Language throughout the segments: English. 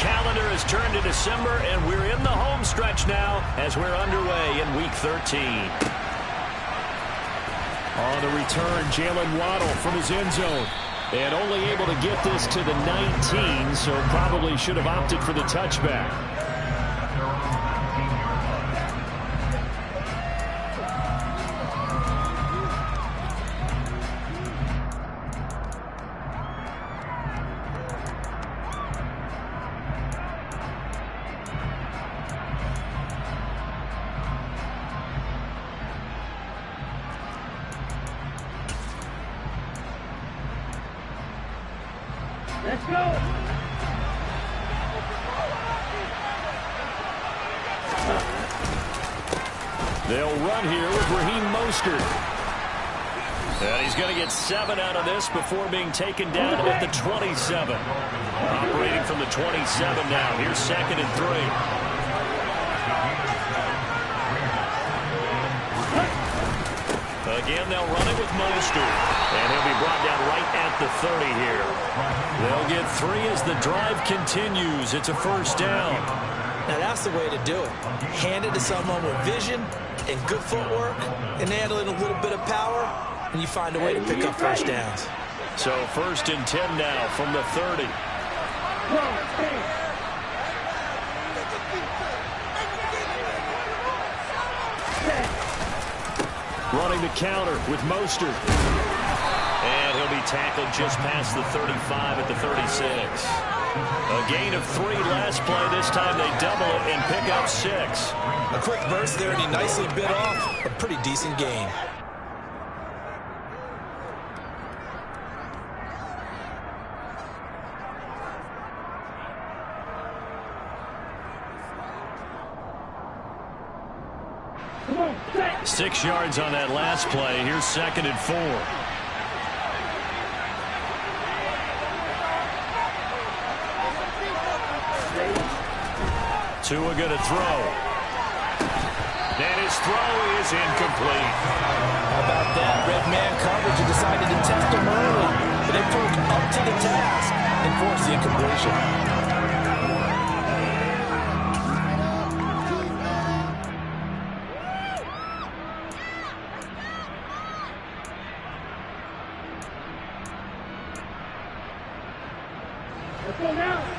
calendar has turned to December, and we're in the home stretch now as we're underway in Week 13. On the return, Jalen Waddle from his end zone. And only able to get this to the 19, so probably should have opted for the touchback. Let's go. They'll run here with Raheem Mostert. And he's going to get 7 out of this before being taken down at the 27. Operating from the 27 now. Here's 2nd and 3. Again, they'll run it with Mostert. And he'll be brought down right at the 30 here. They'll get 3 as the drive continues. It's a first down. Now, that's the way to do it. Hand it to someone with vision and good footwork, and handle it a little bit of power, and you find a way to pick up first downs. So 1st and 10 now from the 30. Running the counter with Mostert. And he'll be tackled just past the 35 at the 36. A gain of 3 last play. This time they double it and pick up 6. A quick burst there, and he nicely bit off a pretty decent gain. Come on, 6 yards on that last play. Here's 2nd and 4. Tua going to throw. And his throw is incomplete. How about that? Red man coverage and decided to test him early. But they broke up to the task and forced the incompletion.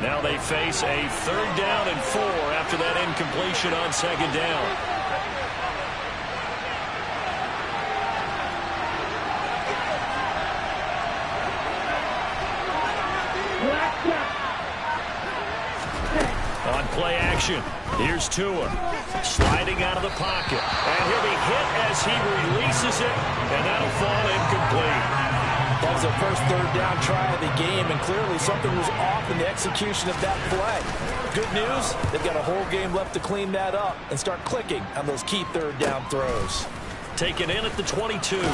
Now they face a 3rd down and 4 after that incompletion on 2nd down. On play action, here's Tua. Sliding out of the pocket. And he'll be hit as he releases it, and that'll fall incomplete. That was their first 3rd down try of the game, and clearly something was off in the execution of that play. Good news, they've got a whole game left to clean that up and start clicking on those key 3rd down throws. Taken in at the 22. We'll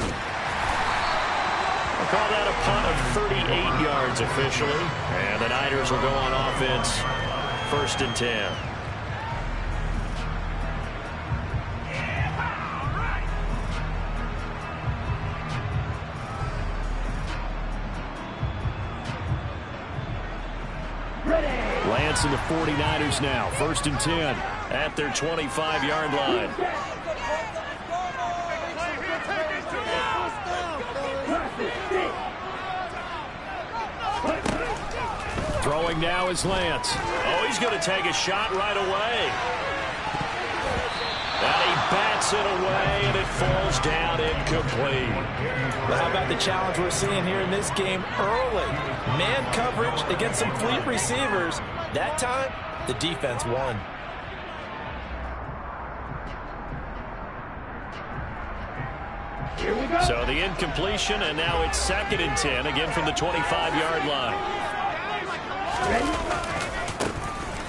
call that a punt of 38 yards officially. And the Niners will go on offense, 1st and 10. Lance and the 49ers now. 1st and 10 at their 25-yard line. Throwing now is Lance. Oh, he's going to take a shot right away. And he bats it away, and it falls down incomplete. Well, how about the challenge we're seeing here in this game early? Man coverage against some fleet receivers. That time, the defense won. here we go. So the incompletion, and now it's 2nd and 10, again from the 25-yard line.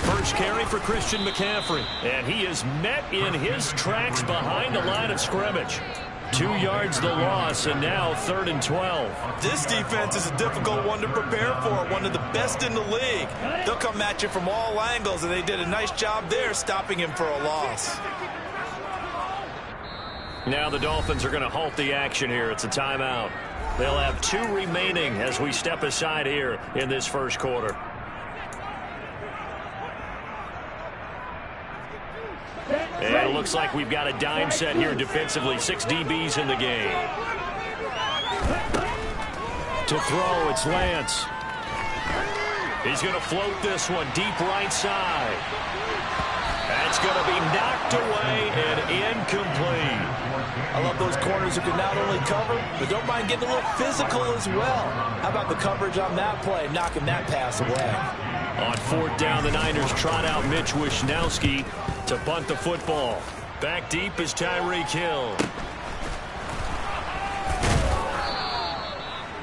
First carry for Christian McCaffrey, and he is met in his tracks behind the line of scrimmage. 2 yards the loss, and now 3rd and 12. This defense is a difficult one to prepare for, one of the best in the league. They'll come at you from all angles, and they did a nice job there stopping him for a loss. Now the Dolphins are going to halt the action here. It's a timeout. They'll have 2 remaining as we step aside here in this first quarter. looks like we've got a dime set here defensively. 6 DBs in the game. To throw, it's Lance. He's going to float this one deep right side. That's going to be knocked away and incomplete. I love those corners who can not only cover, but don't mind getting a little physical as well. How about the coverage on that play, knocking that pass away? On 4th down, the Niners trot out Mitch Wishnowski to punt the football. Back deep is Tyreek Hill.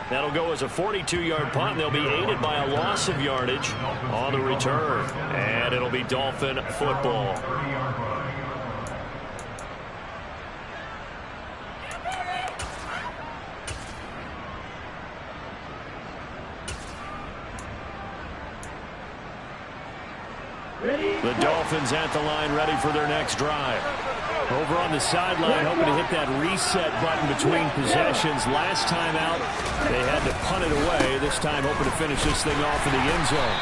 That'll go as a 42-yard punt, and they'll be aided by a loss of yardage on the return. And it'll be Dolphin football. The Dolphins at the line, ready for their next drive. Over on the sideline, hoping to hit that reset button between possessions. Last time out, they had to punt it away. This time, hoping to finish this thing off in the end zone.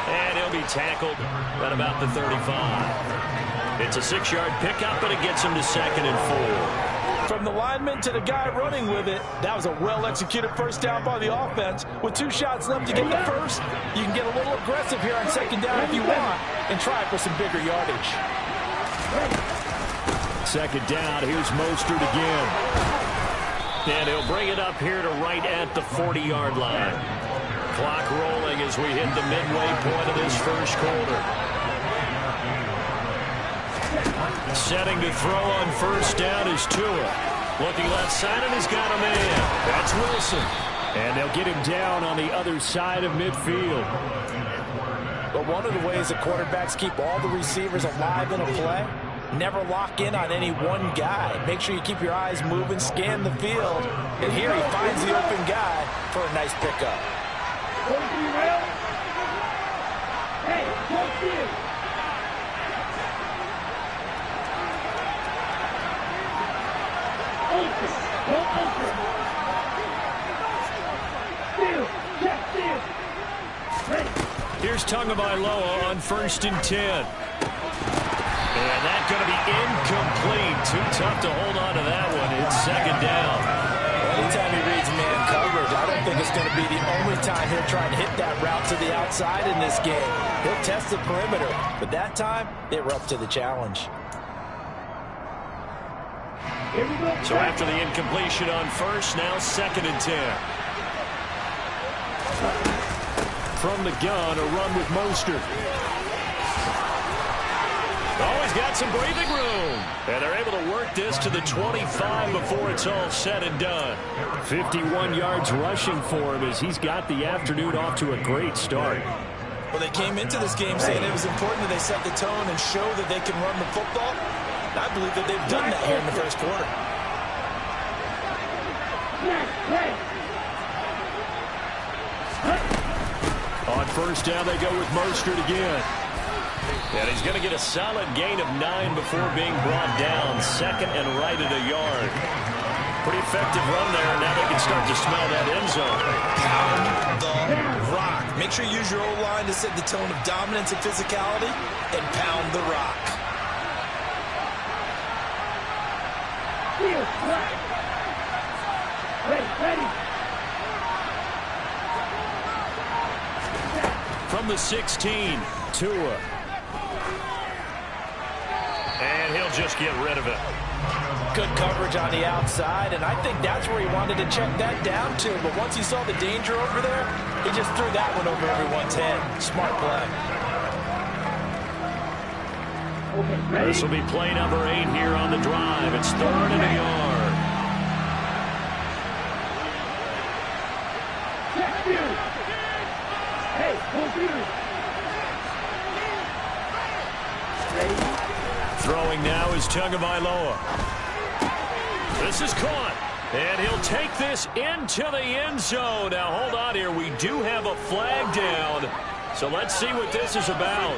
And he'll be tackled at about the 35. It's a 6-yard pickup, and it gets him to 2nd and 4. From the lineman to the guy running with it, that was a well-executed first down by the offense. With 2 shots left to get the first, you can get a little aggressive here on 2nd down if you want and try for some bigger yardage. 2nd down, here's Mostert again. And he'll bring it up here to right at the 40-yard line. Clock rolling as we hit the midway point of this first quarter. Setting to throw on 1st down is Tua. Looking left side, and he's got a man. That's Wilson. And they'll get him down on the other side of midfield. But one of the ways that quarterbacks keep all the receivers alive in a play, never lock in on any one guy. Make sure you keep your eyes moving, scan the field. And here he finds the open guy for a nice pickup. Hey, don't you? Here's Tagovailoa on 1st and 10. And that's going to be incomplete. Too tough to hold on to that one. It's 2nd down. Anytime he reads man coverage, I don't think it's going to be the only time he'll try and hit that route to the outside in this game. He'll test the perimeter, but that time they were up to the challenge. So after the incompletion on 1st, now 2nd and 10. From the gun, a run with Mostert. Oh, he's got some breathing room. And they're able to work this to the 25 before it's all said and done. 51 yards rushing for him as he's got the afternoon off to a great start. Well, they came into this game saying it was important that they set the tone and show that they can run the football. I believe that they've done that here in the first quarter. On 1st down, they go with Mostert again. And he's going to get a solid gain of 9 before being brought down. 2nd and right at a yard. Pretty effective run there. Now they can start to smell that end zone. Pound the rock. Make sure you use your O-line to set the tone of dominance and physicality and pound the rock. Ready. From the 16, Tua. And he'll just get rid of it. Good coverage on the outside, and I think that's where he wanted to check that down to. But once he saw the danger over there, he just threw that one over everyone's head. Smart play. This will be play number 8 here on the drive. It's 3rd and a yard. Hey, computer. Throwing now is Tagovailoa. This is caught. And he'll take this into the end zone. Now, hold on here. We do have a flag down. So let's see what this is about.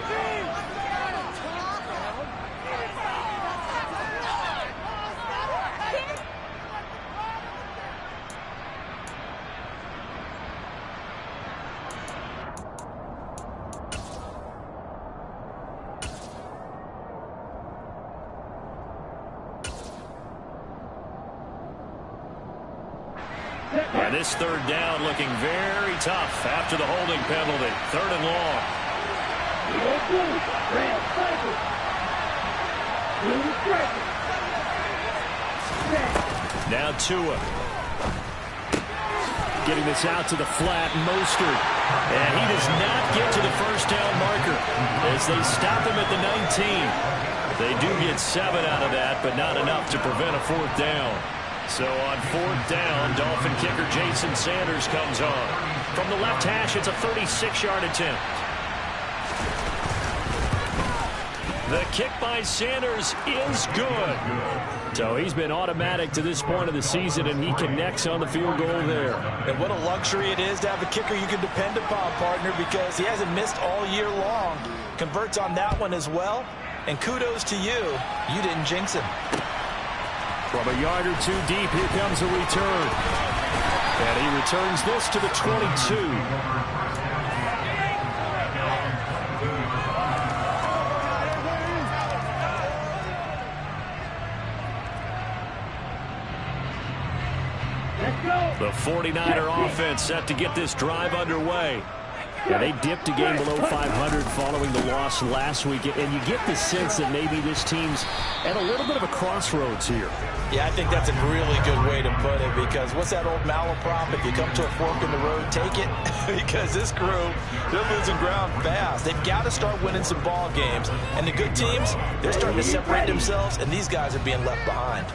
And this third down looking very tough after the holding penalty. 3rd and long. Now Tua. Getting this out to the flat, Mostert. And he does not get to the first down marker as they stop him at the 19. They do get 7 out of that, but not enough to prevent a 4th down. So on 4th down, Dolphin kicker Jason Sanders comes on. From the left hash, it's a 36-yard attempt. The kick by Sanders is good. So he's been automatic to this point of the season, and he connects on the field goal there. And what a luxury it is to have a kicker you can depend upon, partner, because he hasn't missed all year long. Converts on that one as well. And kudos to you. You didn't jinx him. From a yard or 2 deep, here comes a return. And he returns this to the 22. The 49er offense set to get this drive underway. Yeah, they dipped a game below 500 following the loss last week, and you get the sense that maybe this team's at a little bit of a crossroads here. Yeah, I think that's a really good way to put it, because what's that old malaprop? If you come to a fork in the road, take it. Because this crew, they're losing ground fast. They've got to start winning some ball games. And the good teams, they're starting to separate themselves, and these guys are being left behind.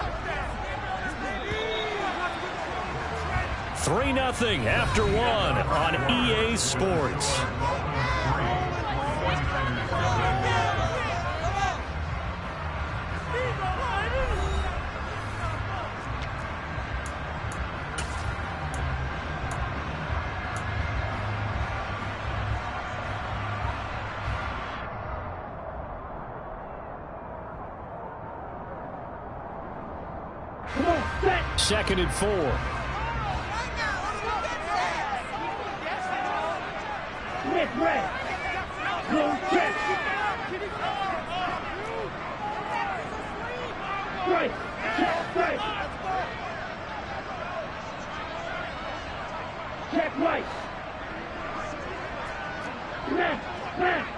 3-0 after 1 on EA Sports. Second and 4. Smith red. Go check. Strike. Check strike. Check right. Left. Left.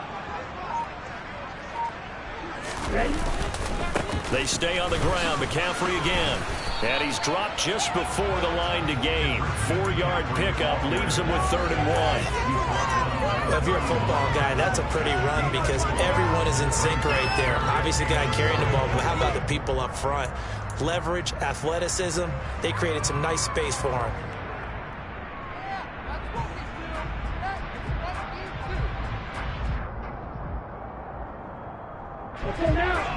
Ready? They stay on the ground. McCaffrey again. And he's dropped just before the line to gain. 4-yard pickup leaves him with 3rd and 1. Well, if you're a football guy, that's a pretty run because everyone is in sync right there. Obviously, the guy carrying the ball, but how about the people up front? Leverage, athleticism, they created some nice space for him.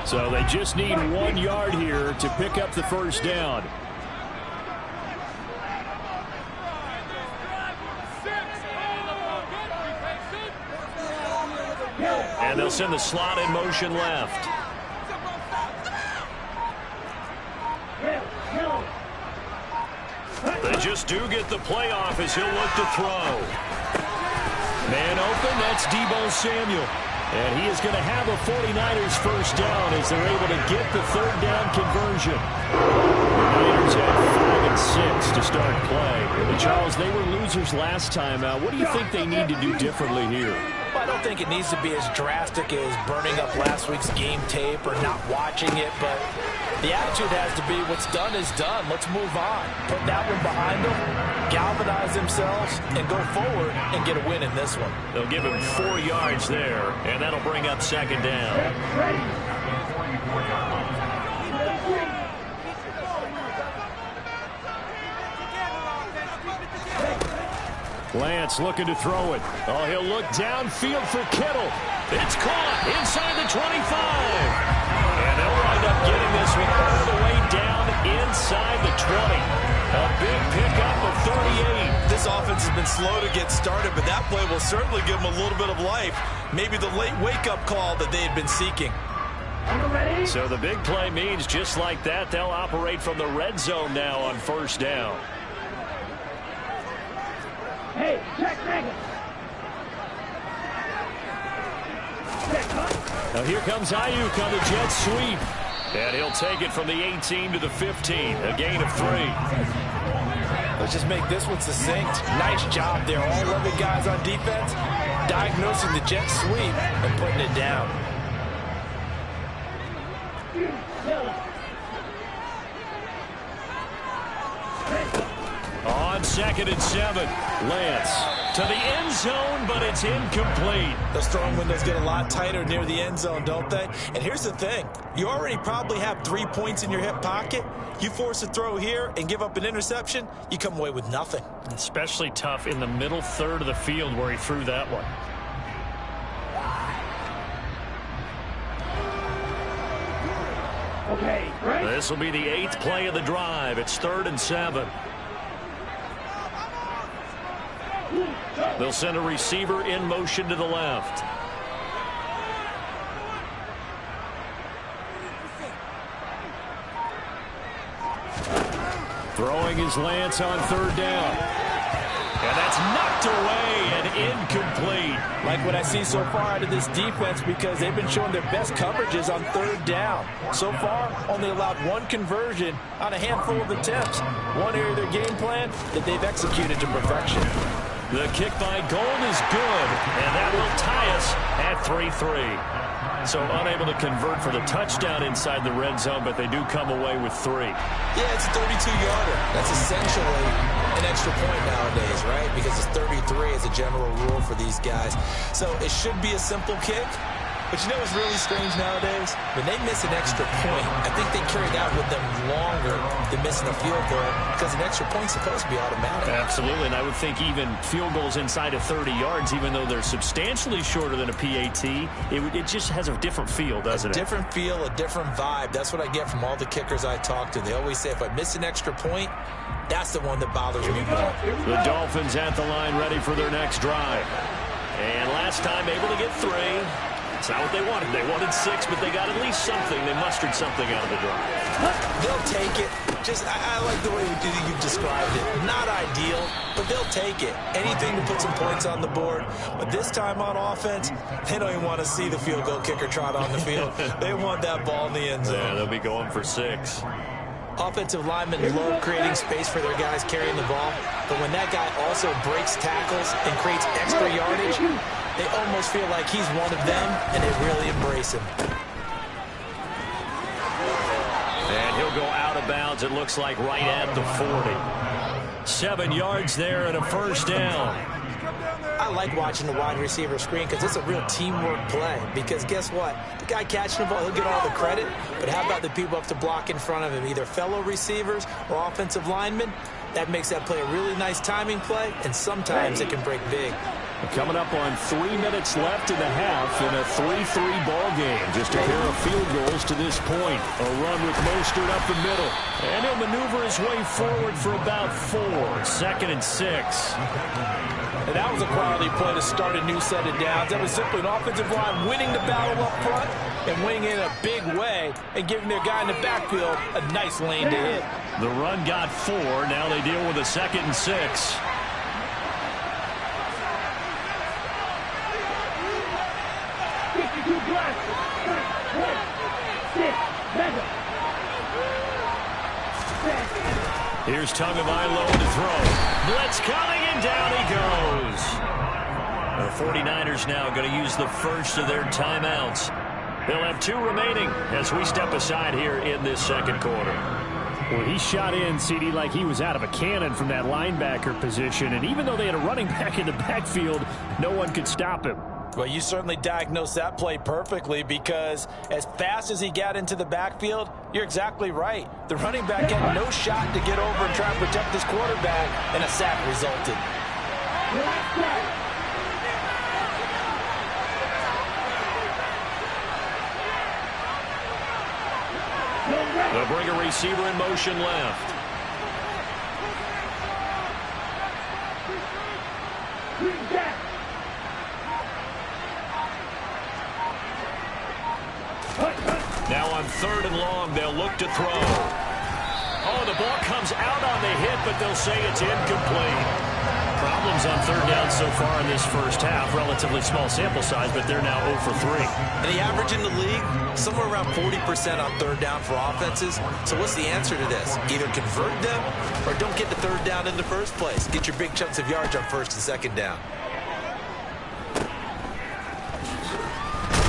So they just need 1 yard here to pick up the first down. And they'll send the slot in motion left. They just do get the play off as he'll look to throw. Man open, that's Deebo Samuel. And he is going to have a 49ers first down as they're able to get the 3rd down conversion. The Niners had 5 and 6 to start play. And Charles, they were losers last time out. What do you think they need to do differently here? Well, I don't think it needs to be as drastic as burning up last week's game tape or not watching it, but the attitude has to be what's done is done. Let's move on. Put that one behind them, galvanize themselves, and go forward and get a win in this one. They'll give him 4 yards there, and that'll bring up 2nd down. Lance looking to throw it. Oh, he'll look downfield for Kittle. It's caught inside the 25. And they'll wind up getting this one all the way down inside the 20. A big pickup of 38. This offense has been slow to get started, but that play will certainly give them a little bit of life. Maybe the late wake-up call that they had been seeking. So the big play means just like that, they'll operate from the red zone now on first down. Hey, check Megan. Now here comes Ayuk on the jet sweep. And he'll take it from the 18 to the 15. A gain of 3. Let's just make this one succinct. Nice job there. All 11 guys on defense, diagnosing the jet sweep and putting it down. On 2nd and 7, Lance to the end zone, but it's incomplete. Those throwing windows get a lot tighter near the end zone, don't they? And here's the thing. You already probably have 3 points in your hip pocket. You force a throw here and give up an interception, you come away with nothing. Especially tough in the middle third of the field where he threw that one. Okay, right? This will be the 8th play of the drive. It's 3rd and 7. They'll send a receiver in motion to the left. Throwing his Lance on 3rd down. And that's knocked away and incomplete. Like what I see so far out of this defense, because they've been showing their best coverages on 3rd down. So far, only allowed 1 conversion on a handful of attempts. One area of their game plan that they've executed to perfection. The kick by Gold is good, and that will tie us at 3-3. So unable to convert for the touchdown inside the red zone, but they do come away with 3. Yeah, it's a 32-yarder. That's essentially an extra point nowadays, right? Because it's 33 as a general rule for these guys. So it should be a simple kick. But you know what's really strange nowadays? When they miss an extra point, I think they carry that with them longer than missing a field goal because an extra point's supposed to be automatic. Absolutely, and I would think even field goals inside of 30 yards, even though they're substantially shorter than a PAT, it just has a different feel, doesn't it? A different feel, a different vibe. That's what I get from all the kickers I talk to. They always say if I miss an extra point, that's the one that bothers me more. The Dolphins at the line ready for their next drive. And last time able to get 3. It's not what they wanted. They wanted 6, but they got at least something. They mustered something out of the drive. They'll take it. I like the way you've described it. Not ideal, but they'll take it. Anything to put some points on the board. But this time on offense, they don't even want to see the field goal kicker trot on the field. They want that ball in the end zone. Yeah, they'll be going for 6. Offensive linemen love creating space for their guys carrying the ball. But when that guy also breaks tackles and creates extra yardage, they almost feel like he's one of them, and they really embrace him. And he'll go out of bounds, it looks like, right at the 40. 7 yards there and a first down. I like watching the wide receiver screen because it's a real teamwork play. Because guess what? The guy catching the ball, he'll get all the credit. But how about the people up to block in front of him, either fellow receivers or offensive linemen? That makes that play a really nice timing play, and sometimes it can break big. Coming up on 3 minutes left in the half in a 3-3 ball game. Just a pair of field goals to this point. A run with Mostert up the middle. And he'll maneuver his way forward for about 4. 2nd and 6. And that was a quality play to start a new set of downs. That was simply an offensive line winning the battle up front and winning in a big way and giving their guy in the backfield a nice lane to hit. The run got 4. Now they deal with a 2nd and 6. Here's Tagovailoa to throw. Blitz coming, and down he goes. The 49ers now going to use the first of their timeouts. They'll have 2 remaining as we step aside here in this second quarter. Well, he shot in, CD, like he was out of a cannon from that linebacker position. And even though they had a running back in the backfield, no one could stop him. Well, you certainly diagnosed that play perfectly because as fast as he got into the backfield, you're exactly right. The running back had no shot to get over and try and protect his quarterback, and a sack resulted. They'll bring a receiver in motion left. Now on 3rd and long, they'll look to throw. Oh, the ball comes out on the hit, but they'll say it's incomplete. problems on third down so far in this first half. Relatively small sample size, but they're now 0 for 3. And the average in the league, somewhere around 40% on third down for offenses. So what's the answer to this? Either convert them or don't get the third down in the first place. Get your big chunks of yards on first and second down.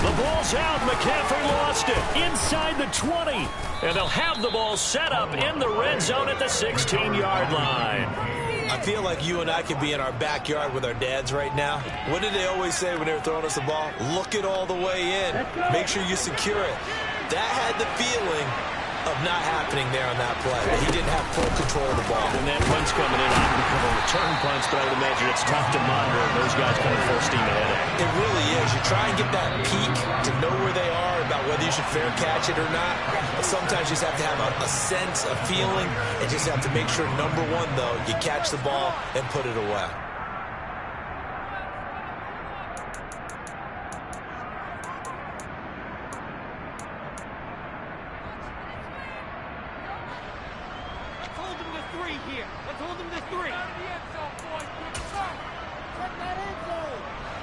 The ball's out. McCaffrey lost it inside the 20. And they'll have the ball set up in the red zone at the 16-yard line. I feel like you and I could be in our backyard with our dads right now. What did they always say when they were throwing us the ball? Look it all the way in. Make sure you secure it. That had the feeling of not happening there on that play. He didn't have full control of the ball. And that punt's coming in on a couple of return punts, but I would imagine it's tough to monitor those guys coming full steam ahead of it. It really is. You try and get that peek to know where they are, about whether you should fair catch it or not. But sometimes you just have to have a sense, a feeling, and just have to make sure, number one, though, you catch the ball and put it away.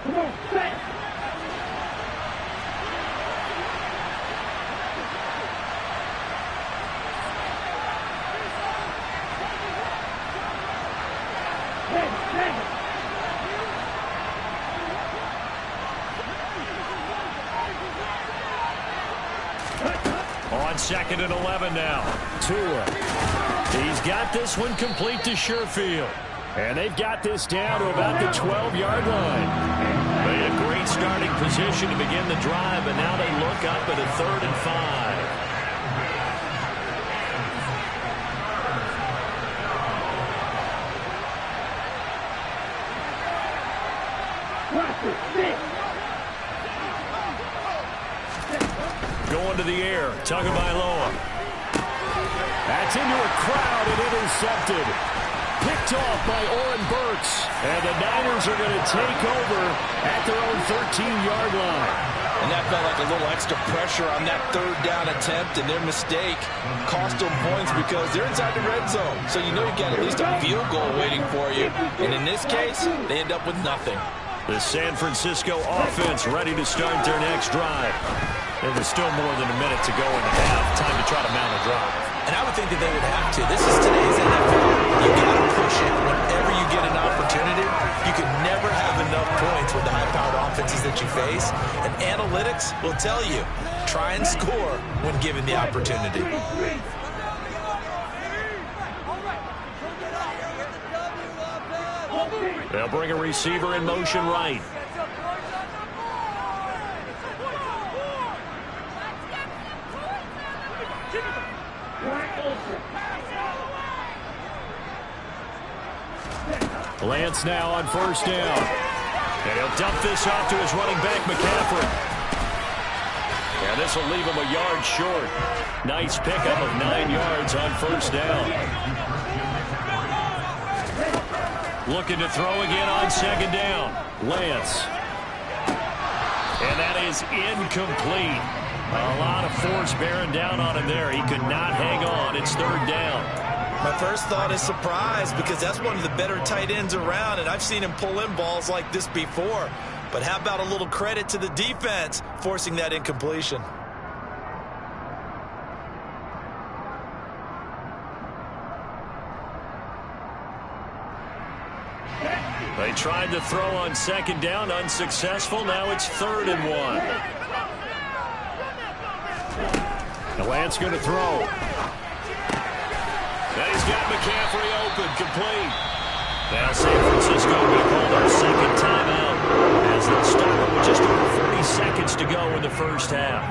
Come on, set. On 2nd and 11 now. Tua. He's got this one complete to Sherfield. And they've got this down to about the 12-yard line. They had a great starting position to begin the drive, but now they look up at a 3rd and 5. Going to the air, Tagovailoa. That's into a crowd and intercepted. Picked off by Oren Burks. And the Niners are going to take over at their own 13-yard line. And that felt like a little extra pressure on that third down attempt, and their mistake cost them points because they're inside the red zone. So you know you've got at least a field goal waiting for you. And in this case, they end up with nothing. The San Francisco offense ready to start their next drive. There was still more than a minute to go in the half. Time to try to mount a drive. And I would think that they would have to. This is today's NFL. You got to push it whenever you get an opportunity. You can never have enough points with the high-powered offenses that you face. And analytics will tell you, try and score when given the opportunity. They'll bring a receiver in motion right. Lance now on 1st down. And he'll dump this off to his running back, McCaffrey. And this will leave him a yard short. Nice pickup of 9 yards on 1st down. Looking to throw again on 2nd down. Lance. And that is incomplete. A lot of force bearing down on him there. He could not hang on. It's 3rd down. My first thought is surprise because that's one of the better tight ends around, and I've seen him pull in balls like this before. But how about a little credit to the defense forcing that incompletion? They tried to throw on 2nd down, unsuccessful. Now it's 3rd and 1. The Lance going to throw. And he's got McCaffrey open, complete. Now San Francisco will call their 2nd timeout as they'll start with just over 40 seconds to go in the first half.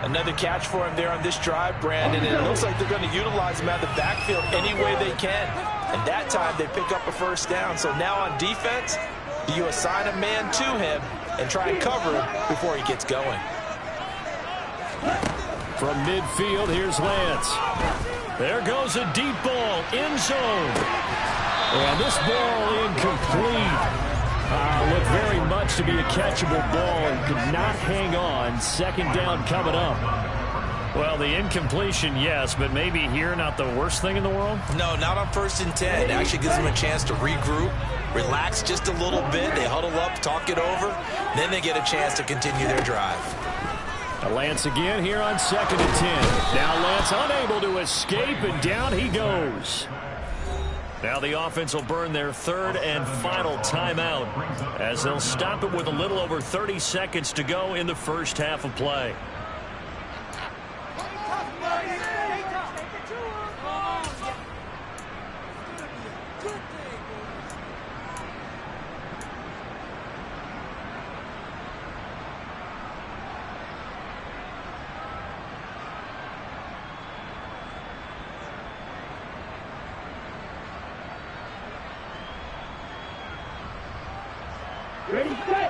Another catch for him there on this drive, Brandon, and it looks like they're going to utilize him out of the backfield any way they can. And that time they pick up a 1st down. So now on defense, do you assign a man to him and try and cover him before he gets going? From midfield, here's Lance. There goes a deep ball, end zone. And this ball incomplete. Looked very much to be a catchable ball and could not hang on. 2nd down coming up. Well, the incompletion, yes, but maybe here not the worst thing in the world? No, not on 1st and 10. It actually gives them a chance to regroup, relax just a little bit. They huddle up, talk it over, then they get a chance to continue their drive. Lance again here on 2nd and 10. Now Lance unable to escape, and down he goes. Now the offense will burn their 3rd and final timeout as they'll stop it with a little over 30 seconds to go in the first half of play.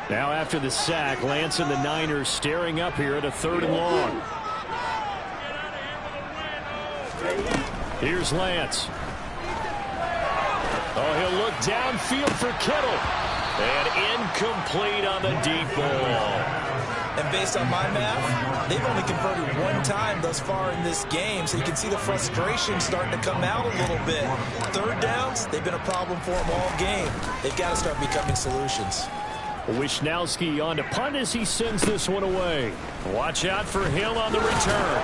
Now after the sack, Lance and the Niners staring up here at a 3rd and long. Here's Lance. Oh, he'll look downfield for Kittle. And incomplete on the deep ball. And based on my math, they've only converted 1 time thus far in this game, so you can see the frustration starting to come out a little bit. 3rd downs, they've been a problem for them all game. They've got to start becoming solutions. Wisnowski on to punt as he sends this one away. Watch out for Hill on the return.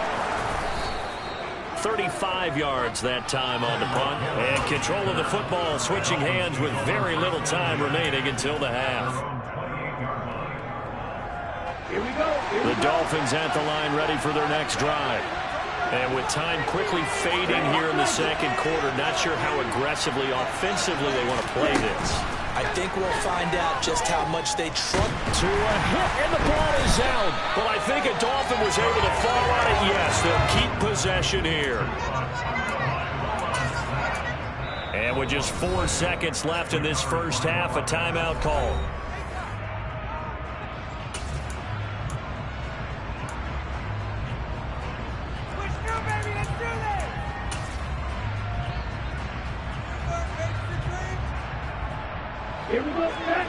35 yards that time on the punt. And control of the football switching hands with very little time remaining until the half. The Dolphins at the line ready for their next drive. And with time quickly fading here in the 2nd quarter, not sure how aggressively, offensively they want to play this. I think we'll find out just how much they trust. To a hit, and the ball is out. Well, I think a Dolphin was able to fall on it. Yes, they'll keep possession here. And with just 4 seconds left in this first half, a timeout call. Here we go, set.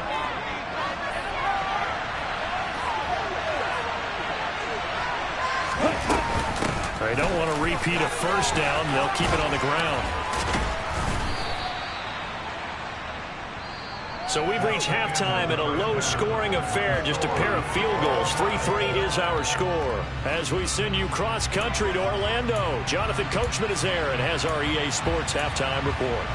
They don't want to repeat a 1st down. They'll keep it on the ground. So we've reached halftime in a low-scoring affair, just a pair of field goals. 3-3 is our score. As we send you cross-country to Orlando, Jonathan Coachman is there and has our EA Sports halftime report.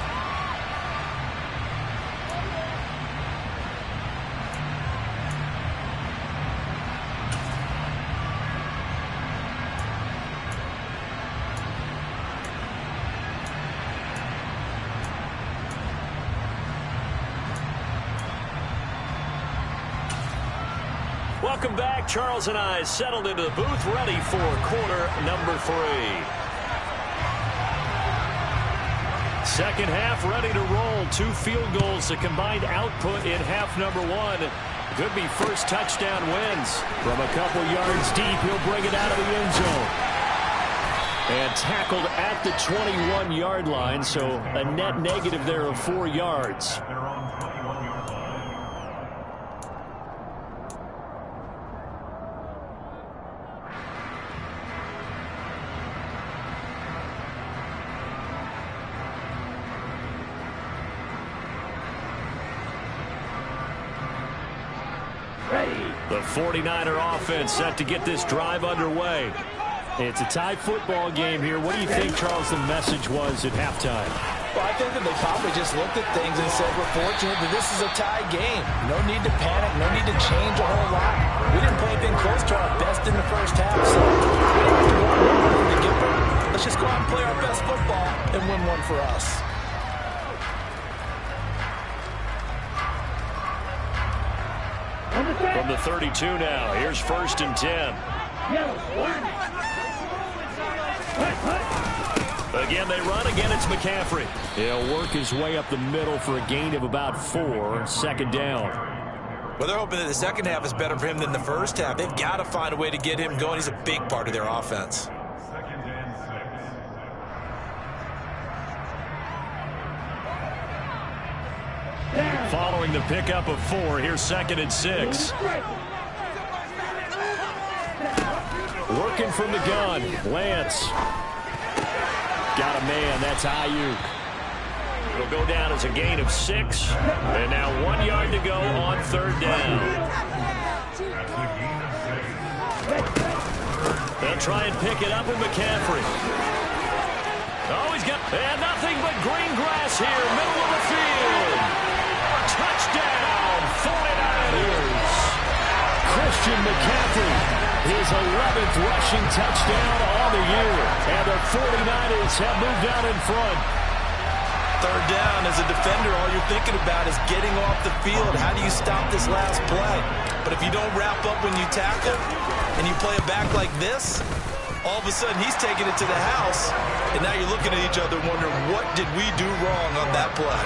Welcome back. Charles and I settled into the booth, ready for quarter number 3. 2nd half ready to roll. 2 field goals, the combined output in half number 1. Could be first touchdown wins. From a couple yards deep, he'll bring it out of the end zone. And tackled at the 21-yard line, so a net negative there of 4 yards. The 49er offense set to get this drive underway. It's a tie football game here. What do you think, Charles, the message was at halftime? Well, I think that they probably just looked at things and said, we're fortunate that this is a tie game. No need to panic. No need to change a whole lot. We didn't play anything close to our best in the first half, so we don't have to go out and win to get there. Let's just go out and play our best football and win one for us. From the 32 now, here's 1st and 10. Again, they run. Again, it's McCaffrey. He'll work his way up the middle for a gain of about 4. 2nd down. Well, they're hoping that the 2nd half is better for him than the first half. They've got to find a way to get him going. He's a big part of their offense. Following the pickup of 4, here's 2nd and 6. Working from the gun. Lance. Got a man. That's Ayuk. It'll go down as a gain of 6. And now 1 yard to go on 3rd down. They'll try and pick it up with McCaffrey. Oh, he's got nothing but green grass here, middle of the field. Touchdown, 49ers. Christian McCaffrey, his 11th rushing touchdown on the year. And the 49ers have moved out in front. 3rd down, as a defender, all you're thinking about is getting off the field. How do you stop this last play? But if you don't wrap up when you tackle and you play it back like this, all of a sudden he's taking it to the house, and now you're looking at each other wondering, what did we do wrong on that play?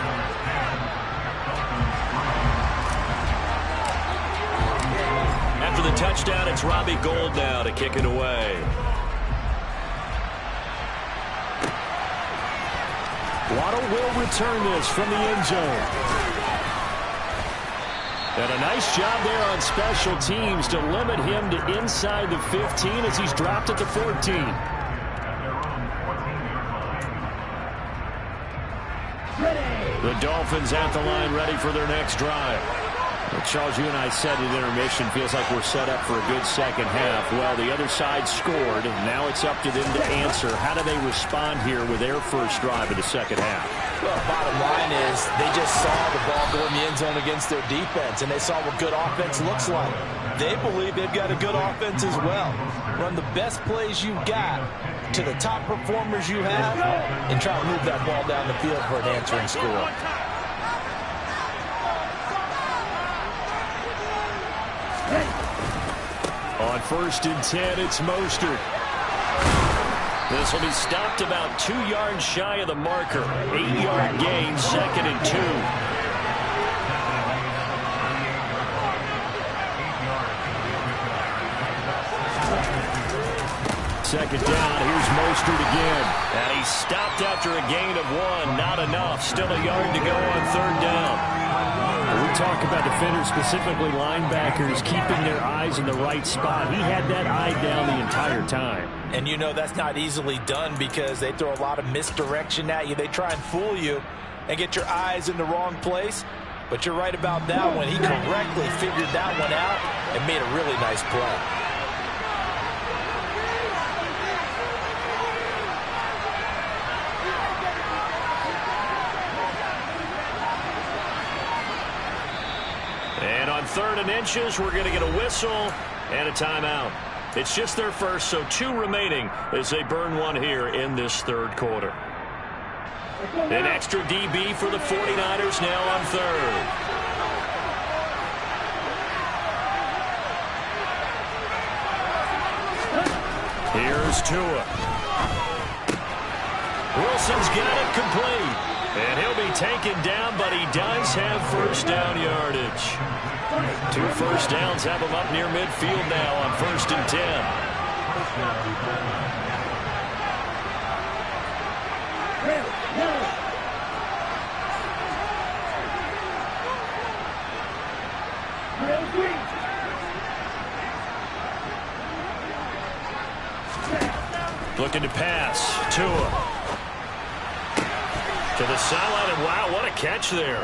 After the touchdown, it's Robbie Gould now to kick it away. Waddle will return this from the end zone. And a nice job there on special teams to limit him to inside the 15 as he's dropped at the 14. The Dolphins at the line, ready for their next drive. Well, Charles, you and I said at intermission, feels like we're set up for a good second half. Well, the other side scored, and now it's up to them to answer. How do they respond here with their first drive of the second half? Well, bottom line is they just saw the ball go in the end zone against their defense, and they saw what good offense looks like. They believe they've got a good offense as well. Run the best plays you've got to the top performers you have, and try to move that ball down the field for an answering score. On 1st and 10, it's Mostert. This will be stopped about 2 yards shy of the marker. 8-yard gain, 2nd and 2. Second down, here's Mostert again. And he's stopped after a gain of 1. Not enough. Still a yard to go on 3rd down. We talk about defenders, specifically linebackers, keeping their eyes in the right spot. He had that eye down the entire time. And you know that's not easily done because they throw a lot of misdirection at you. They try and fool you and get your eyes in the wrong place. But you're right about that one. He correctly figured that one out and made a really nice play. And on 3rd and inches, we're going to get a whistle and a timeout. It's just their first, so 2 remaining as they burn 1 here in this 3rd quarter. An extra DB for the 49ers now on 3rd. Here's Tua. Wilson's got it complete. And he'll be taken down, but he does have first down yardage. 2 first downs have him up near midfield now on 1st and 10. Looking to pass. Tua. To the sideline, and wow, what a catch there.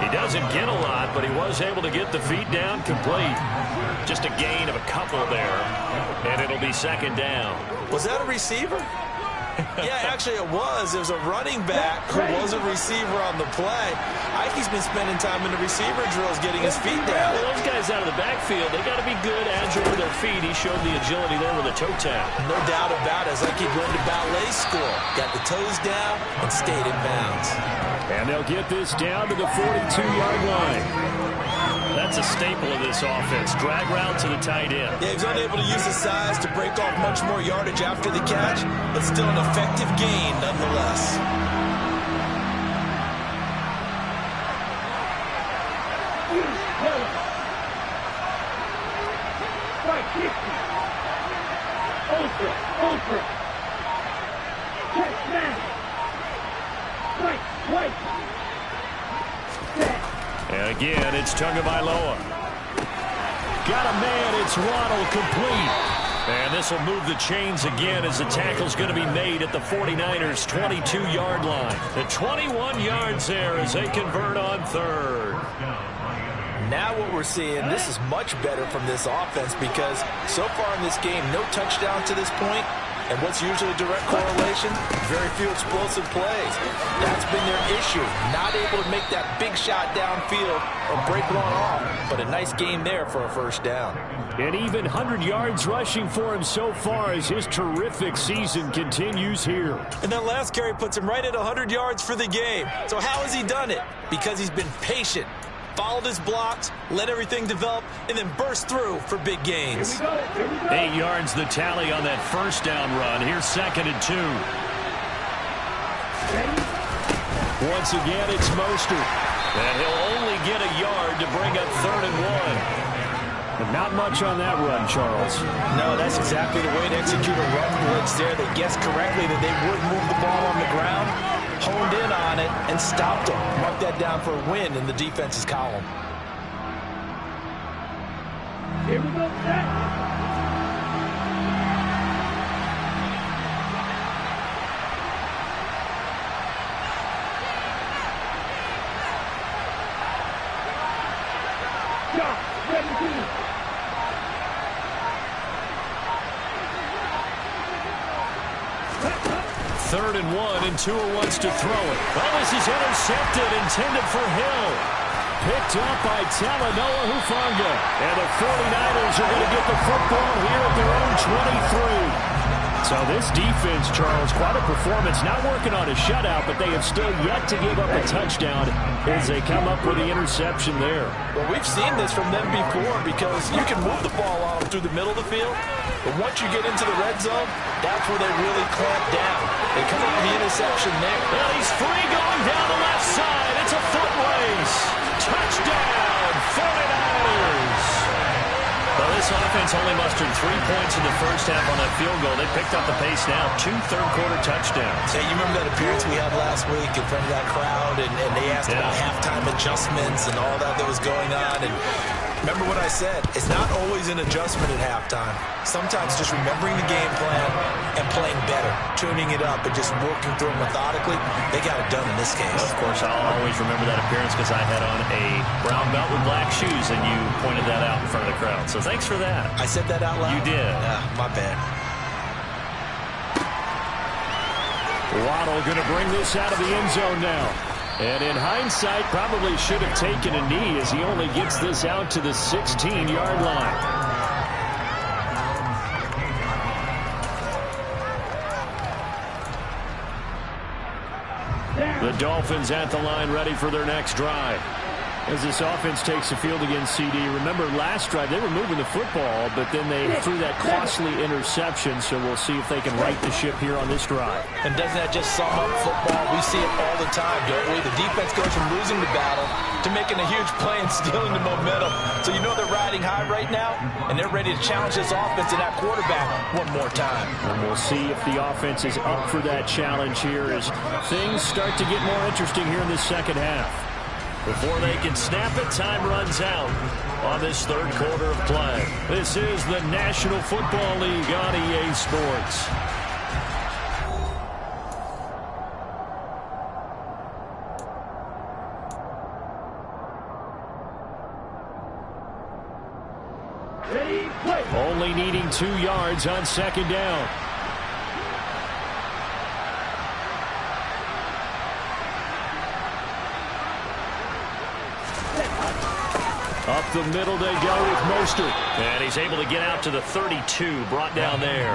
He doesn't get a lot, but he was able to get the feet down complete. Just a gain of a couple there, and it'll be 2nd down. Was that a receiver? Yeah, actually it was. There was a running back who was a receiver on the play. Ike's been spending time in the receiver drills getting his feet down. Well, those guys out of the backfield, they got to be good, agile with their feet. He showed the agility there with a toe tap. No doubt about it. It's like he'd gone to ballet school. Got the toes down and stayed in bounds. And they'll get this down to the 42-yard line. That's a staple of this offense. Drag route to the tight end. Yeah, he was unable to use his size to break off much more yardage after the catch, but still an effective gain nonetheless. Ultra. Right. And again, it's Tagovailoa. Got a man, it's Waddle complete. And this will move the chains again as the tackle's going to be made at the 49ers' 22-yard line. The 21 yards there as they convert on third. Now what we're seeing, this is much better from this offense because so far in this game, no touchdowns to this point. And what's usually a direct correlation? Very few explosive plays. That's been their issue. Not able to make that big shot downfield or break one off. But a nice game there for a first down. And even 100 yards rushing for him so far as his terrific season continues here. And that last carry puts him right at 100 yards for the game. So how has he done it? Because he's been patient. Followed his blocks, let everything develop, and then burst through for big gains. Here we go. 8 yards the tally on that first down run. Here's 2nd and 2. Once again, it's Mostert. And he'll only get a yard to bring up 3rd and 1. But not much on that run, Charles. No, that's exactly the way to execute a run blitz there. They guessed correctly that they would move the ball on the ground, honed in on it, and stopped them. Mark that down for a win in the defense's column. Here we go, set. Shot, ready to. 3rd and 1, and Tua wants to throw it. Oh, this is intercepted, intended for Hill. Picked up by Talanoa Hufanga. And the 49ers are going to get the football here at their own 23. So this defense, Charles, quite a performance. Not working on a shutout, but they have still yet to give up a touchdown as they come up with the interception there. Well, we've seen this from them before because you can move the ball on them through the middle of the field, but once you get into the red zone, that's where they really clamp down. They come up with the interception there. Well, he's free going down the left side. It's a foot race. Touchdown, 49ers. Well, this offense only mustered 3 points in the first half on that field goal. They picked up the pace now. 2 third-quarter touchdowns. Hey, you remember that appearance we had last week in front of that crowd, and they asked about halftime adjustments and all that was going on. And remember what I said. It's not always an adjustment at halftime. Sometimes just remembering the game plan and playing better, tuning it up and just working through it methodically. They got it done in this case. Of course, I'll always remember that appearance because I had on a brown belt with black shoes, and you pointed that out in front of the crowd. So thanks for that. I said that out loud? You did. My bad. Waddle going to bring this out of the end zone now. And in hindsight, probably should have taken a knee as he only gets this out to the 16-yard line. The Dolphins at the line ready for their next drive. As this offense takes the field against CD, remember last drive they were moving the football, but then they threw that costly interception, so we'll see if they can right the ship here on this drive. And doesn't that just sum up football? We see it all the time, don't we? The defense goes from losing the battle to making a huge play and stealing the momentum. So you know they're riding high right now, and they're ready to challenge this offense and that quarterback one more time. And we'll see if the offense is up for that challenge here as things start to get more interesting here in this second half. Before they can snap it, time runs out on this third quarter of play. This is the National Football League on EA Sports. Ready, play. Only needing 2 yards on second down. Up the middle they go with Mostert. And he's able to get out to the 32, brought down there.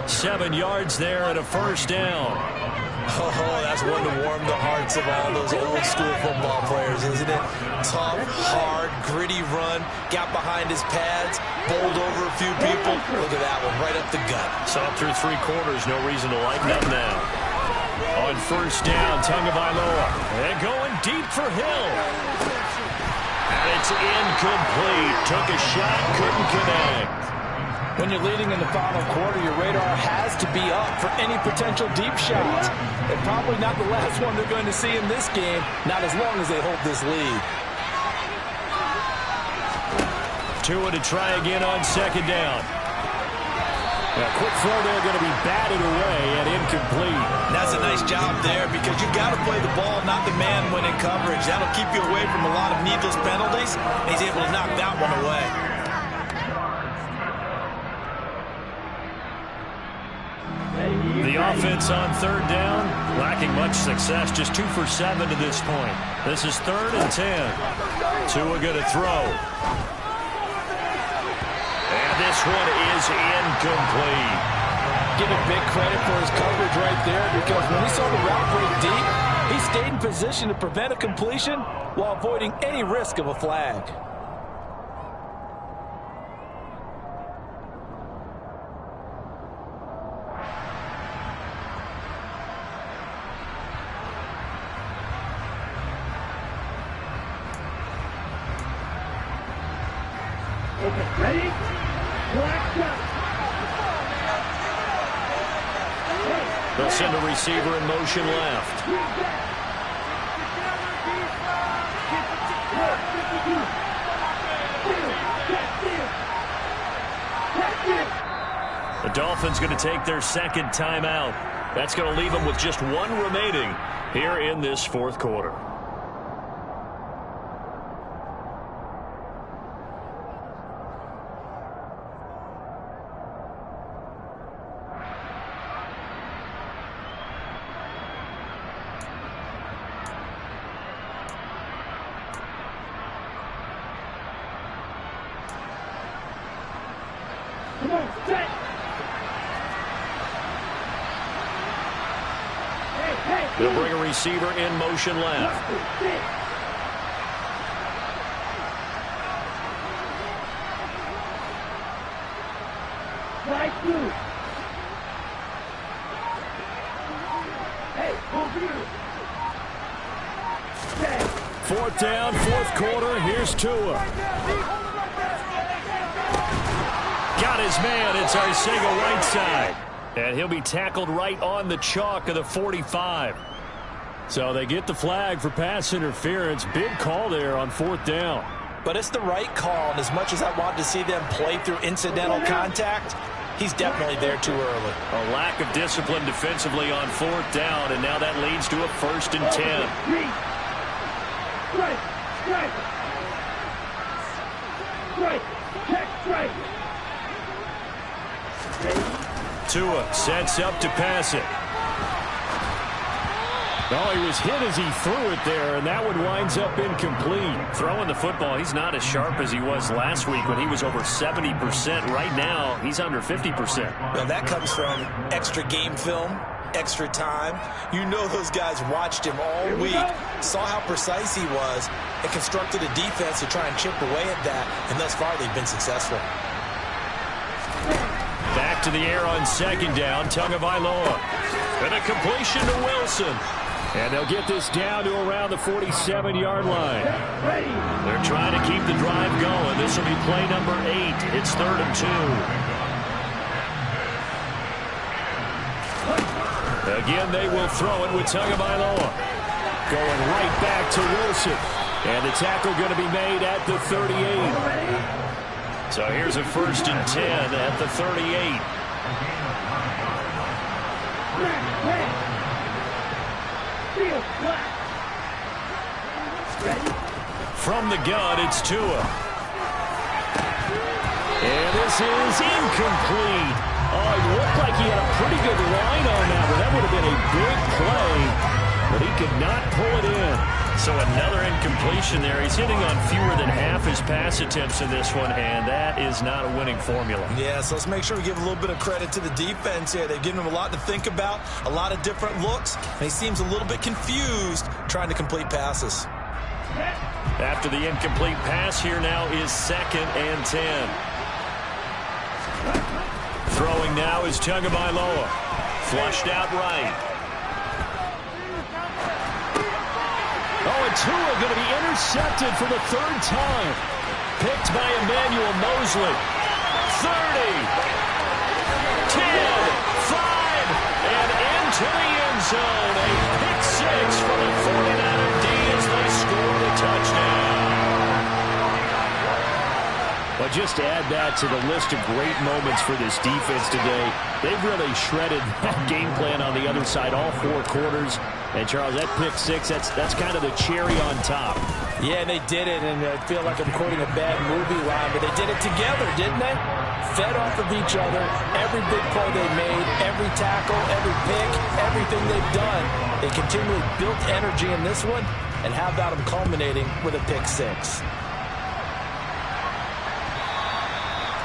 7 yards there and a first down. Oh, that's one to warm the hearts of all those old school football players, isn't it? Tough, hard, gritty run, got behind his pads, bowled over a few people. Look at that one, right up the gut. So up through 3 quarters, no reason to lighten up now. On first down, Tagovailoa. And going deep for Hill. And it's incomplete. Took a shot, couldn't connect. When you're leading in the final quarter, your radar has to be up for any potential deep shots. And probably not the last one they're going to see in this game, not as long as they hold this lead. Tua to try again on second down. A quick throw there going to be batted away and incomplete. That's a nice job there because you've got to play the ball, not the man when in coverage. That'll keep you away from a lot of needless penalties. He's able to knock that one away. The offense on third down, lacking much success, just 2 for 7 to this point. This is 3rd and 10. Tua going to throw. And this one is incomplete. Give him big credit for his coverage right there because when he saw the route break deep, he stayed in position to prevent a completion while avoiding any risk of a flag. Okay, ready? Black shot. They'll send a receiver in motion left. The Dolphins going to take their second timeout. That's going to leave them with just 1 remaining here in this 4th quarter. Come on, set. They'll bring a receiver in motion left. Right through. Hey, over here. Set. 4th down, 4th quarter. Here's Tua. Got his man. It's Arcega-Whiteside. And he'll be tackled right on the chalk of the 45. So they get the flag for pass interference. Big call there on 4th down. But it's the right call, and as much as I wanted to see them play through incidental contact, he's definitely there too early. A lack of discipline defensively on 4th down, and now that leads to a 1st and 10. Strike, strike. Strike, check, strike. Tua sets up to pass it. Oh, he was hit as he threw it there, and that one winds up incomplete. Throwing the football, he's not as sharp as he was last week when he was over 70%. Right now, he's under 50%. Well, that comes from extra game film, extra time. You know those guys watched him all week, saw how precise he was, and constructed a defense to try and chip away at that, and thus far they've been successful. Back to the air on 2nd down, Tagovailoa. And a completion to Wilson. And they'll get this down to around the 47-yard line. They're trying to keep the drive going. This will be play number 8. It's 3rd and 2. Again, they will throw it with Tagovailoa. Going right back to Wilson. And the tackle going to be made at the 38. So here's a 1st and 10 at the 38. From the gun, it's Tua. And this is incomplete. Oh, it looked like he had a pretty good line on that one. That would have been a big play, but he could not pull it in. So another incompletion there. He's hitting on fewer than half his pass attempts in this one, and that is not a winning formula. Yeah, so let's make sure we give a little bit of credit to the defense here. They've given him a lot to think about, a lot of different looks, and he seems a little bit confused trying to complete passes. After the incomplete pass, here now is 2nd and 10. Throwing now is Tagovailoa. Flushed out right. Oh, and Tua going to be intercepted for the 3rd time. Picked by Emmanuel Mosley. 30, 10, 5, and into the end zone. A pick 6 for the 49er D as they score the touchdown. But But just to add that to the list of great moments for this defense today, they've really shredded that game plan on the other side all 4 quarters. And, Charles, that pick six, that's kind of the cherry on top. Yeah, they did it, and I feel like I'm quoting a bad movie line, but they did it together, didn't they? Fed off of each other, every big play they made, every tackle, every pick, everything they've done. They continually built energy in this one, and how about them culminating with a pick six?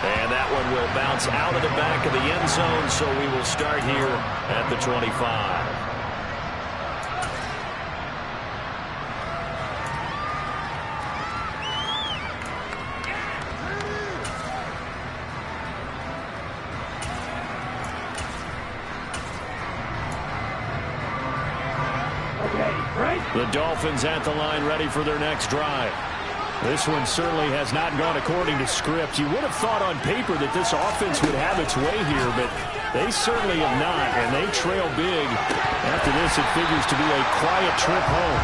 And that one will bounce out of the back of the end zone, so we will start here at the 25. The Dolphins at the line, ready for their next drive. This one certainly has not gone according to script. You would have thought on paper that this offense would have its way here, but they certainly have not, and they trail big. After this, it figures to be a quiet trip home.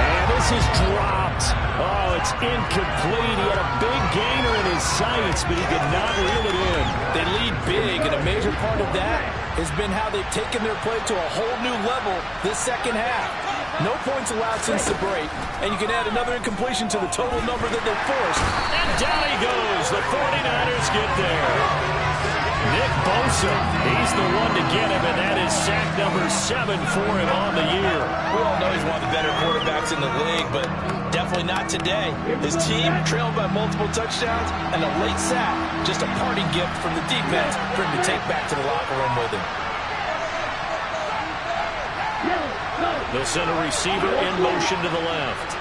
And this is dropped. Oh, it's incomplete. He had a big gainer in his sights, but he could not reel it in. They lead big, and a major part of that has been how they've taken their play to a whole new level this second half. No points allowed since the break, and you can add another incompletion to the total number that they've forced. And down he goes. The 49ers get there. Nick Bosa, he's the one to get him, and that is sack number 7 for him on the year. We all know he's one of the better quarterbacks in the league, but definitely not today. His team trailed by multiple touchdowns, and a late sack, just a party gift from the defense for him to take back to the locker room with him. They'll send a receiver in motion to the left.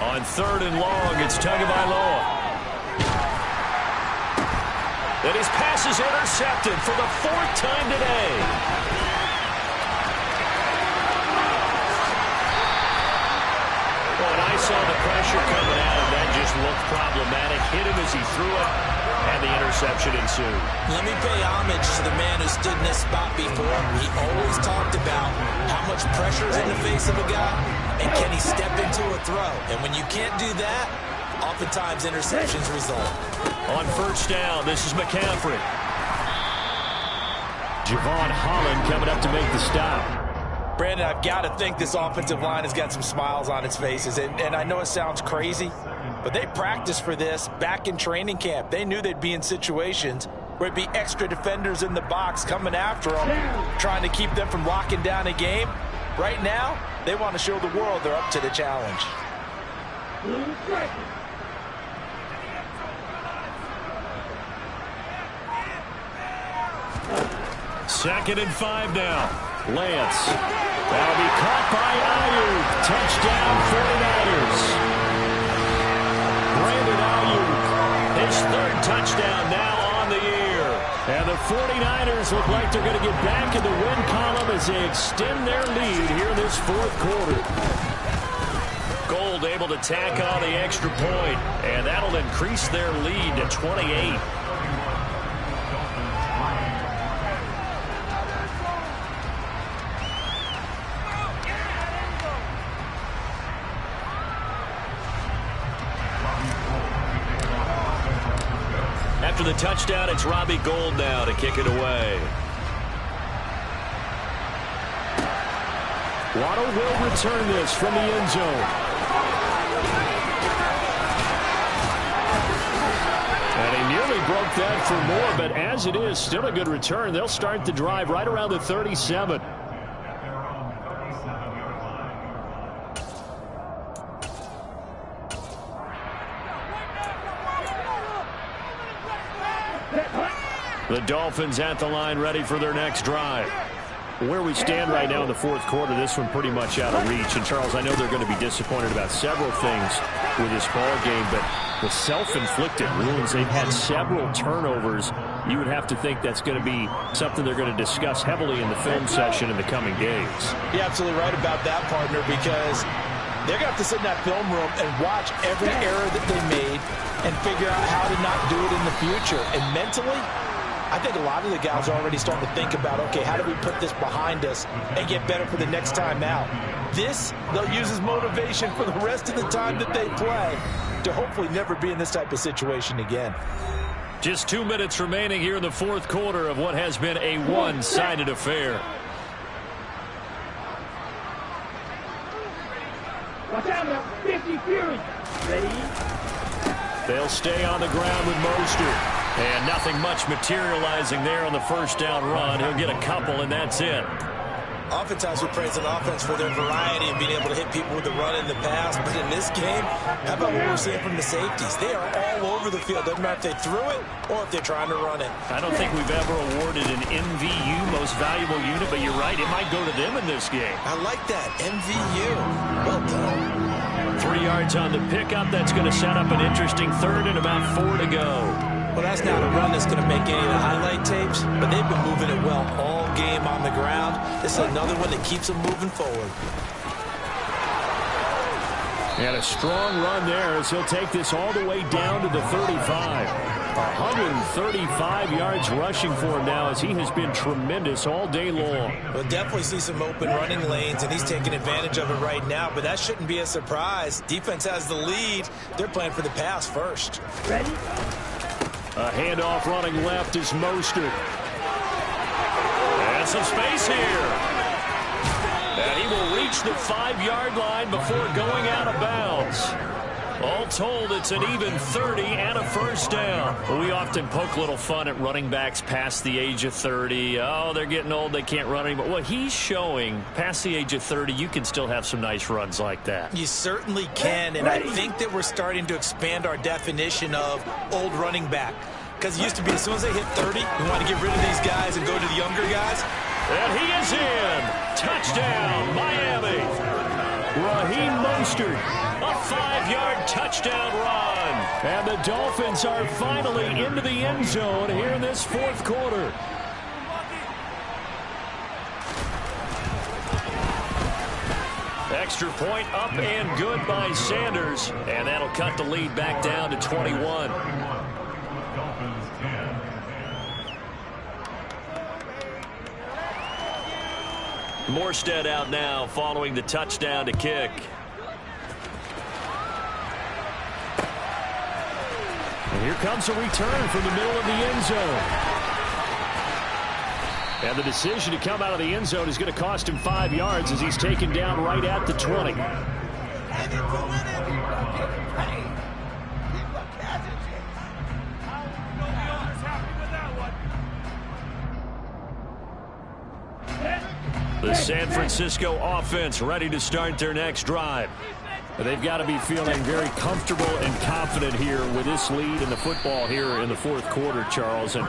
On 3rd and long, it's Tagovailoa. And his pass is intercepted for the 4th time today. When I saw the pressure coming at him, that just looked problematic. Hit him as he threw it, and the interception ensued. Let me pay homage to the man who stood in this spot before. He always talked about how much pressure is in the face of a guy, and can he step into a throw. And when you can't do that, oftentimes interceptions result. On 1st down, this is McCaffrey. Javon Holland coming up to make the stop. Brandon, I've got to think this offensive line has got some smiles on its faces. And I know it sounds crazy, but they practiced for this back in training camp. They knew they'd be in situations where it'd be extra defenders in the box coming after them, trying to keep them from locking down a game. Right now, they want to show the world they're up to the challenge. 2nd and 5 now. Lance. That'll be caught by Ayuk. Touchdown 49ers. Brandon Ayuk. His 3rd touchdown now on the year. And the 49ers look like they're going to get back in the win column as they extend their lead here in this 4th quarter. Gold able to tack on the extra point, and that'll increase their lead to 28. After the touchdown, it's Robbie Gould now to kick it away. Waddle will return this from the end zone. And he nearly broke that for more, but as it is, still a good return. They'll start the drive right around the 37. The Dolphins at the line, ready for their next drive. Where we stand right now in the 4th quarter, this one pretty much out of reach. And, Charles, I know they're going to be disappointed about several things with this ball game, but the self-inflicted wounds, they've had several turnovers. You would have to think that's going to be something they're going to discuss heavily in the film session in the coming days. You're absolutely right about that, partner, because they're going to have to sit in that film room and watch every error that they made and figure out how to not do it in the future. And mentally, I think a lot of the guys are already starting to think about, okay, how do we put this behind us and get better for the next time out? This, they'll use as motivation for the rest of the time that they play to hopefully never be in this type of situation again. Just 2 minutes remaining here in the fourth quarter of what has been a one-sided affair. Watch out now. 50 Fury. Ready? They'll stay on the ground with Mostert. And nothing much materializing there on the first down run. He'll get a couple, and that's it. Oftentimes we praise an offense for their variety and being able to hit people with the run in the pass. But in this game, how about what we're seeing from the safeties? They are all over the field. Doesn't matter if they threw it or if they're trying to run it. I don't think we've ever awarded an MVU, most valuable unit, but you're right, it might go to them in this game. I like that. MVU. Well done. 3 yards on the pickup. That's going to set up an interesting third and about 4 to go. Well, that's not a run that's going to make any of the highlight tapes, but they've been moving it well all game on the ground. This is another one that keeps them moving forward. And a strong run there as he'll take this all the way down to the 35. 135 yards rushing for him now as he has been tremendous all day long. We'll definitely see some open running lanes, and he's taking advantage of it right now, but that shouldn't be a surprise. Defense has the lead. They're playing for the pass first. Ready? A handoff running left is Mostert. And some space here. And he will reach the 5-yard line before going out of bounds. All told, it's an even 30 and a first down. We often poke a little fun at running backs past the age of 30. Oh, they're getting old, they can't run anymore. Well, he's showing past the age of 30, you can still have some nice runs like that. You certainly can, and I think that we're starting to expand our definition of old running back. Because it used to be as soon as they hit 30, we want to get rid of these guys and go to the younger guys. And he is in. Touchdown, Miami. Raheem Mostert, a 5-yard touchdown run. And the Dolphins are finally into the end zone here in this fourth quarter. Extra point up and good by Sanders. And that'll cut the lead back down to 21. Morstead out now following the touchdown to kick. And here comes a return from the middle of the end zone. And the decision to come out of the end zone is going to cost him 5 yards as he's taken down right at the 20. The San Francisco offense ready to start their next drive. They've got to be feeling very comfortable and confident here with this lead in the football here in the fourth quarter, Charles. And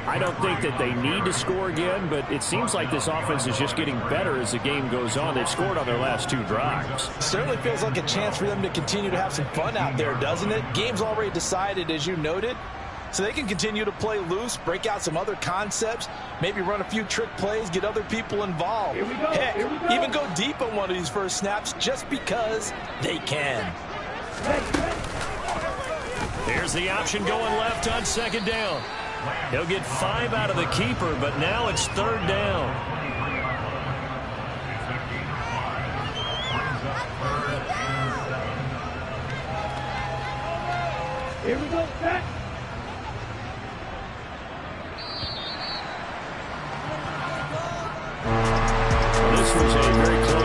I don't think that they need to score again, but it seems like this offense is just getting better as the game goes on. They've scored on their last 2 drives. Certainly feels like a chance for them to continue to have some fun out there, doesn't it? Game's already decided, as you noted. So they can continue to play loose, break out some other concepts, maybe run a few trick plays, get other people involved. Heck, even go deep on one of these first snaps just because they can. Here's the option going left on second down. He'll get 5 out of the keeper, but now it's third down. Here we go, set.